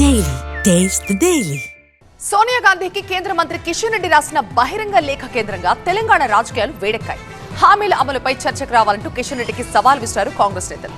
Daily taste the daily. Sonia గాంధీకి కేంద్ర మంత్రి కిషన్ రెడ్డి రాసిన బహిరంగ లేఖ కేంద్రంగా తెలంగాణ రాజకీయాలు వేడెక్కాయి. హామీల అమలుపై చర్చకు రావాలంటూ కిషన్ రెడ్డికి సవాల్ విసిరారు కాంగ్రెస్ నేతలు.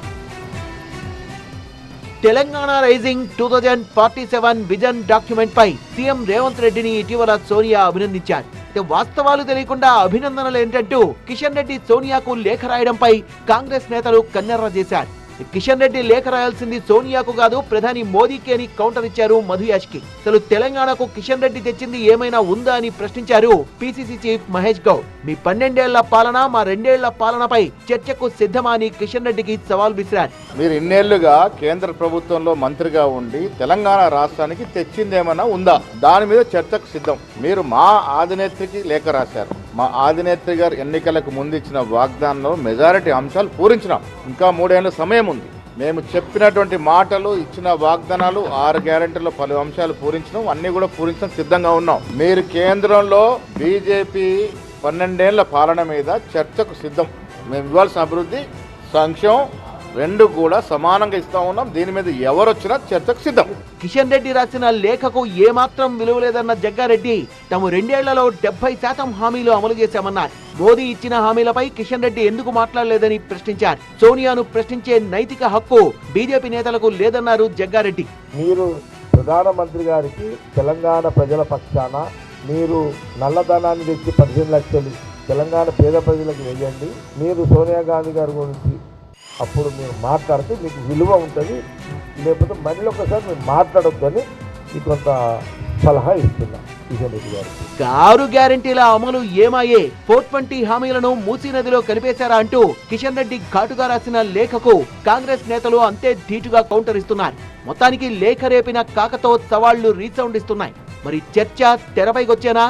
తెలంగాణ రైజింగ్ 2047 విజన్ డాక్యుమెంట్ పై సీఎం రేవంత్ రెడ్డిని ఇటీవల సోనియా అభినందించారు. వాస్తవాలు తెలియకుండా అభినందనలు ఏంటంటూ కిషన్ రెడ్డి సోనియాకు లేఖ రాయడంపై కాంగ్రెస్ నేతలు కన్నెర్ర చేశారు. కిషన్ రెడ్డి లేఖ రాయాల్సింది సోనియాకు కాదు, ప్రధాని మోదీకి అని కౌంటర్ ఇచ్చారు మధు యాష్కి. అసలు తెలంగాణకు కిషన్ రెడ్డి తెచ్చింది ఏమైనా ఉందా అని ప్రశ్నించారు పిసిసి చీఫ్ మహేష్ గౌడ్. మీ 12 ఏళ్ల పాలన, మా 2 ఏళ్ల పాలనపై చర్చకు సిద్ధమా అని కిషన్ రెడ్డికి సవాల్ విసిరారు. మీరు ఇన్నేళ్లుగా కేంద్ర ప్రభుత్వంలో మంత్రిగా ఉండి తెలంగాణ రాష్ట్రానికి తెచ్చిందేమన్నా ఉందా? దాని మీద చర్చకు సిద్ధం. మీరు మా అధినేత్రికి లేఖ రాశారు. మా అధినేత్రి గారు ఎన్నికలకు ముందు ఇచ్చిన వాగ్దానంలో మెజారిటీ అంశాలు పూరించినాం. ఇంకా 3 ఏళ్ల సమయం ఉంది. మేము చెప్పినటువంటి మాటలు, ఇచ్చిన వాగ్దానాలు, 6 గ్యారెంటీలో పలు అంశాలు పూరించినాం. అన్ని కూడా పూరించడం సిద్ధంగా ఉన్నాం. మీరు కేంద్రంలో బీజేపీ 12 ఏళ్ల పాలన మీద చర్చకు సిద్ధం. మేము ఇవ్వాల్సిన అభివృద్ధి, సంక్షేమం 2 కూడా సమానంగా ఇస్తా ఉన్నాం. దీని మీద ఎవరొచ్చినా చర్చకు సిద్ధం. కిషన్ రెడ్డి రాసిన లేఖకు ఏమాత్రం విలువ లేదన్న జగ్గారెడ్డి తాము 2 ఏళ్లలో 70% హామీలు అమలు చేశామన్నారు. మోదీ ఇచ్చిన హామీలపై కిషన్ రెడ్డి ఎందుకు మాట్లాడలేదని ప్రశ్నించారు. సోనియాను ప్రశ్నించే నైతిక హక్కు బీజేపీ నేతలకు లేదన్నారు జగ్గారెడ్డి. మీరు ప్రధానమంత్రి గారికి తెలంగాణ ప్రజల పక్షాన మీరు నల్లధనాన్ని తెచ్చి 15 లక్షలు తెలంగాణ పేద ప్రజలకు వేయండి, మీరు సోనియా గాంధీ గారి గురించి అప్పుడు మీరు మాట్లాడితే మీకు విలువ ఉంటుంది, లేకపోతే మళ్ళీ ఒకసారి మీరు మాట్లాడొద్దని మీకు కొంత సలహా ఇస్తున్నా కిషన్ రెడ్డి గారు. 6 గ్యారెంటీల అమలు ఏమాయే? 420 హామీలను మూసీ నదిలో కలిపేశారా అంటూ కిషన్ రెడ్డి ఘాటుగా రాసిన లేఖకు కాంగ్రెస్ నేతలు అంతే ధీటుగా కౌంటర్ ఇస్తున్నారు. మొత్తానికి లేఖ రేపిన కాకతో సవాళ్లు రీసౌండ్ ఇస్తున్నాయి. మరి చర్చ తెరపైకొచ్చేనా?